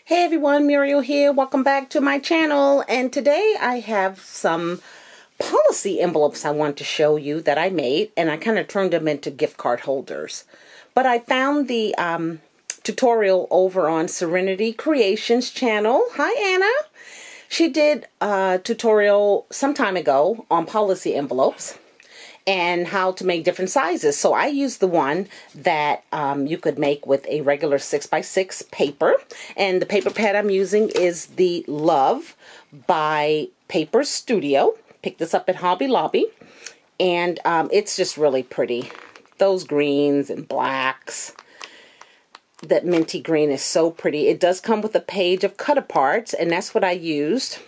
Hey everyone, Muriel here. Welcome back to my channel. And today I have some policy envelopes I want to show you that I made, and I kind of turned them into gift card holders. But I found the tutorial over on Serenity Creations channel. Hi Anna. She did a tutorial some time ago on policy envelopes and how to make different sizes. So I used the one that you could make with a regular 6x6 paper. And the paper pad I'm using is the Love by Paper Studio. Picked this up at Hobby Lobby. And it's just really pretty. Those greens and blacks. That minty green is so pretty. It does come with a page of cut-aparts, and that's what I used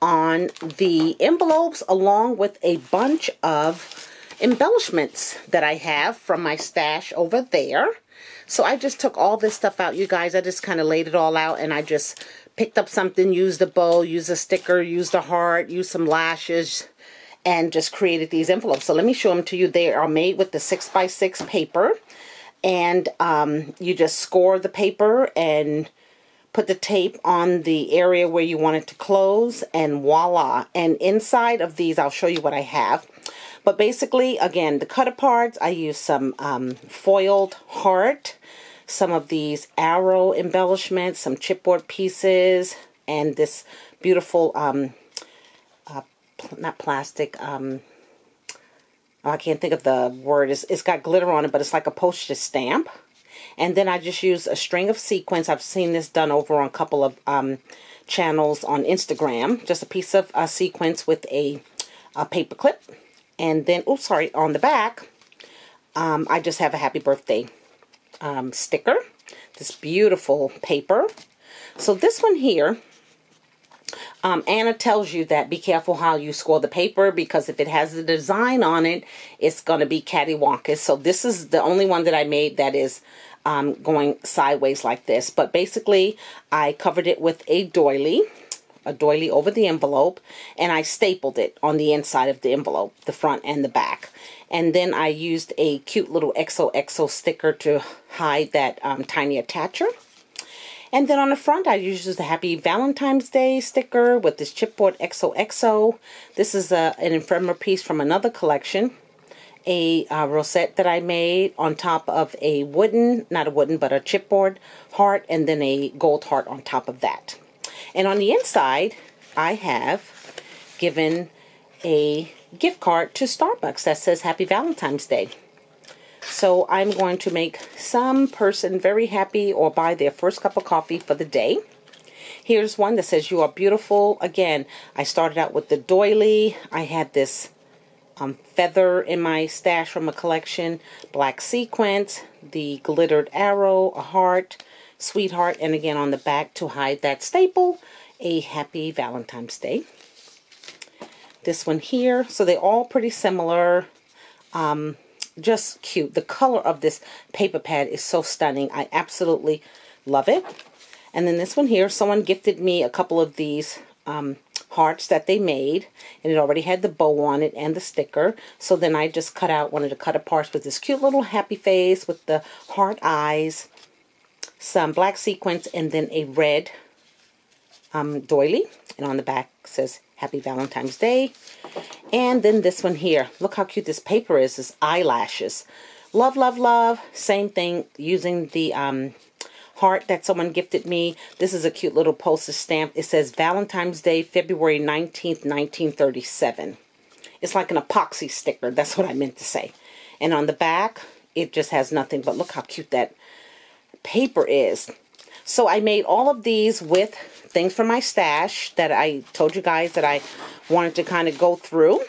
on the envelopes, along with a bunch of embellishments that I have from my stash over there. So I just took all this stuff out, you guys. I just kind of laid it all out, and I just picked up something, used a bow, used a sticker, used a heart, used some lashes, and just created these envelopes. So let me show them to you. They are made with the 6x6 paper, and you just score the paper and put the tape on the area where you want it to close, and voila. And inside of these, I'll show you what I have. But basically, again, the cut-aparts, I use some foiled heart, some of these arrow embellishments, some chipboard pieces, and this beautiful, not plastic, I can't think of the word. It's got glitter on it, but it's like a postage stamp. And then I just use a string of sequins. I've seen this done over on a couple of channels on Instagram. Just a piece of sequins with a paper clip. And then, oh, sorry, on the back, I just have a happy birthday sticker. This beautiful paper. So this one here, Anna tells you that be careful how you score the paper, because if it has a design on it, it's going to be cattywampus. So this is the only one that I made that is going sideways like this. But basically, I covered it with a doily over the envelope, and I stapled it on the inside of the envelope, the front and the back. And then I used a cute little XOXO sticker to hide that tiny attacher. And then on the front, I used the Happy Valentine's Day sticker with this chipboard XOXO. This is an ephemera piece from another collection. A rosette that I made on top of a wooden, not a wooden, but a chipboard heart, and then a gold heart on top of that. And on the inside, I have given a gift card to Starbucks that says Happy Valentine's Day. So I'm going to make some person very happy or buy their first cup of coffee for the day. Here's one that says, "You are beautiful." Again, I started out with the doily. I had this feather in my stash from a collection, black sequins, the glittered arrow, a heart, sweetheart, and again on the back to hide that staple, a Happy Valentine's Day. This one here, so they're all pretty similar. Just cute. The color of this paper pad is so stunning. I absolutely love it. And then this one here, someone gifted me a couple of these hearts that they made, and it already had the bow on it and the sticker. So then I just cut out one of the cut-aparts with this cute little happy face with the heart eyes, some black sequins, and then a red doily. And on the back says Happy Valentine's Day. And then this one here. Look how cute this paper is. This eyelashes. Love, love, love. Same thing, using the heart that someone gifted me. This is a cute little postage stamp. It says Valentine's Day, February 19th, 1937. It's like an epoxy sticker. That's what I meant to say. And on the back, it just has nothing, but look how cute that paper is. So I made all of these with things from my stash that I told you guys that I wanted to kind of go through.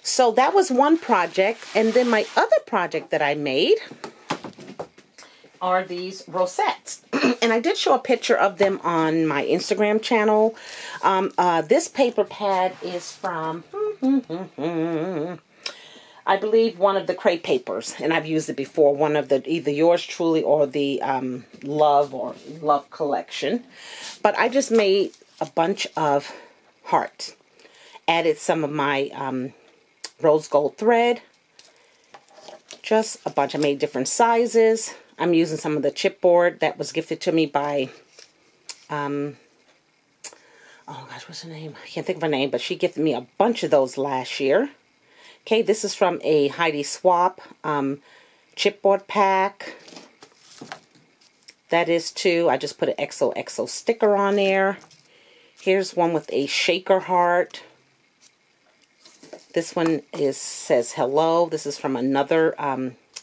So that was one project. And then my other project that I made are these rosettes. And I did show a picture of them on my Instagram channel. This paper pad is from, I believe, one of the crepe papers. And I've used it before. One of the, either Yours Truly or the Love collection. But I just made a bunch of hearts. Added some of my rose gold thread. Just a bunch. I made different sizes. I'm using some of the chipboard that was gifted to me by, oh gosh, what's her name? I can't think of her name, but she gifted me a bunch of those last year. Okay, this is from a Heidi Swap chipboard pack. That is too. I just put an XOXO sticker on there. Here's one with a shaker heart. This one says hello. This is from another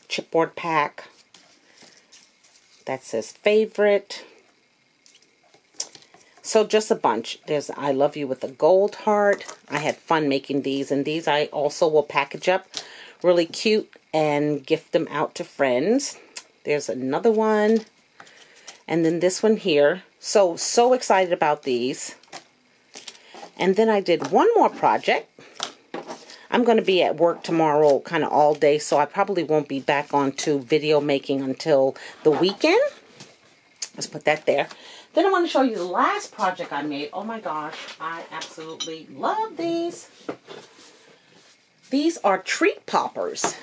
chipboard pack. That says favorite. So just a bunch. There's I love you with a gold heart. I had fun making these, and these I also will package up really cute and gift them out to friends. There's another one. And then this one here. So excited about these. And then I did one more project. I'm going to be at work tomorrow kind of all day, so I probably won't be back onto video making until the weekend. Let's put that there. Then I want to show you the last project I made. Oh my gosh, I absolutely love these. These are treat poppers.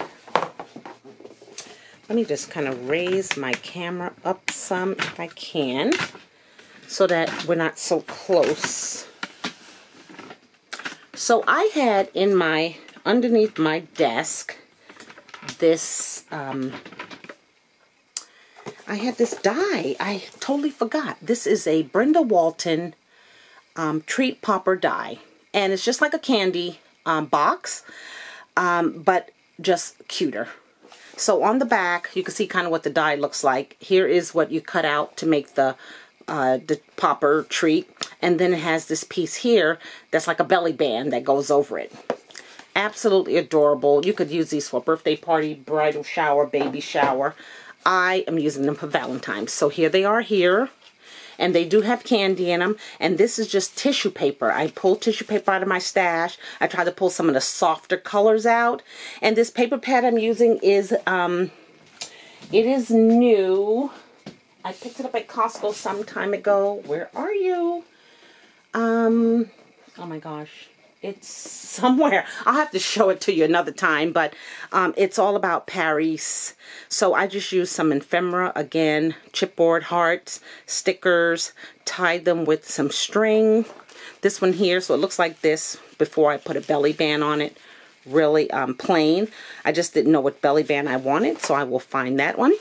Let me just kind of raise my camera up some if I can, so that we're not so close. So I had in my, underneath my desk, this, I had this die. I totally forgot. This is a Brenda Walton treat popper die. And it's just like a candy box, but just cuter. So on the back, you can see kind of what the die looks like. Here is what you cut out to make the popper treat. And then it has this piece here that's like a belly band that goes over it. Absolutely adorable. You could use these for a birthday party, bridal shower, baby shower. I am using them for Valentine's. So here they are here. And they do have candy in them. And this is just tissue paper. I pulled tissue paper out of my stash. I tried to pull some of the softer colors out. And this paper pad I'm using is, it is new. I picked it up at Costco some time ago. Where are you? Oh my gosh. It's somewhere. I'll have to show it to you another time, but it's all about Paris. So I just used some ephemera, again, chipboard hearts, stickers, tied them with some string. This one here, so it looks like this before I put a belly band on it. Really plain. I just didn't know what belly band I wanted, so I will find that one.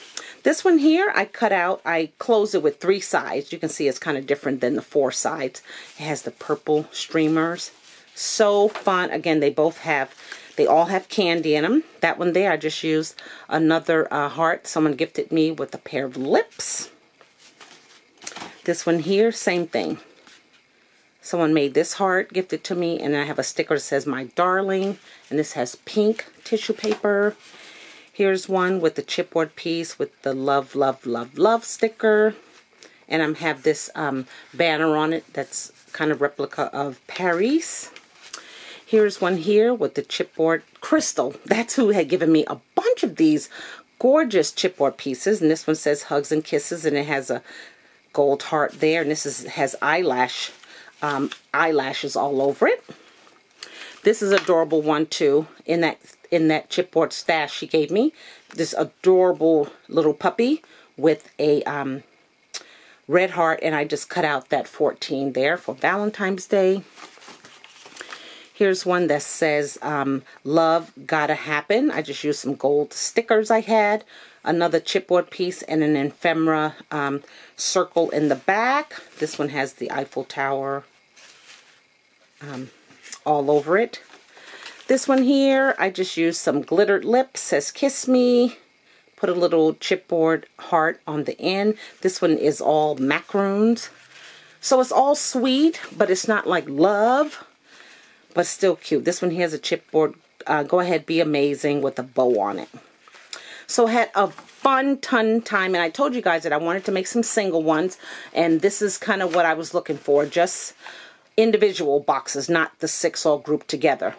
This one here, I cut out, I closed it with 3 sides. You can see it's kind of different than the 4 sides. It has the purple streamers. So fun. Again, they all have candy in them. That one there, I just used another heart. Someone gifted me with a pair of lips. This one here, same thing. Someone made this heart, gifted to me, and I have a sticker that says my darling, and this has pink tissue paper. Here's one with the chipboard piece with the love, love, love, love sticker. And I have this banner on it that's kind of replica of Paris. Here's one here with the chipboard crystal. That's who had given me a bunch of these gorgeous chipboard pieces. And this one says hugs and kisses, and it has a gold heart there. And this has eyelashes all over it. This is an adorable one too. In that chipboard stash she gave me, this adorable little puppy with a red heart, and I just cut out that 14 there for Valentine's Day. Here's one that says love gotta happen. I just used some gold stickers I had. Another chipboard piece and an ephemera circle in the back. This one has the Eiffel Tower all over it. This one here, I just used some glittered lips, says kiss me. Put a little chipboard heart on the end. This one is all macaroons. So it's all sweet, but it's not like love, but still cute. This one here is a chipboard, go ahead, be amazing, with a bow on it. So I had a fun ton time, and I told you guys that I wanted to make some single ones, and this is kind of what I was looking for, just individual boxes, not the 6 all grouped together.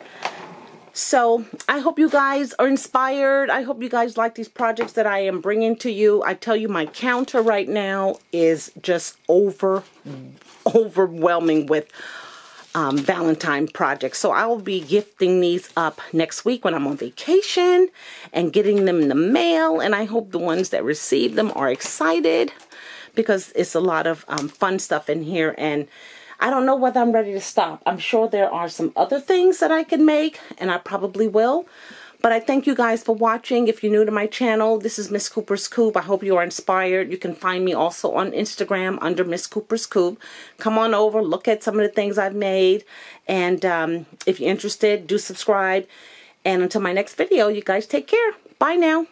So I hope you guys are inspired. I hope you guys like these projects that I am bringing to you. I tell you, my counter right now is just overwhelming with Valentine projects. So I will be gifting these up next week when I'm on vacation and getting them in the mail. And I hope the ones that receive them are excited, because it's a lot of fun stuff in here. And I don't know whether I'm ready to stop. I'm sure there are some other things that I can make, and I probably will. But I thank you guys for watching. If you're new to my channel, this is Miss Cooper's Coop. I hope you are inspired. You can find me also on Instagram under Miss Cooper's Coop. Come on over, look at some of the things I've made. And if you're interested, do subscribe. And until my next video, you guys take care. Bye now.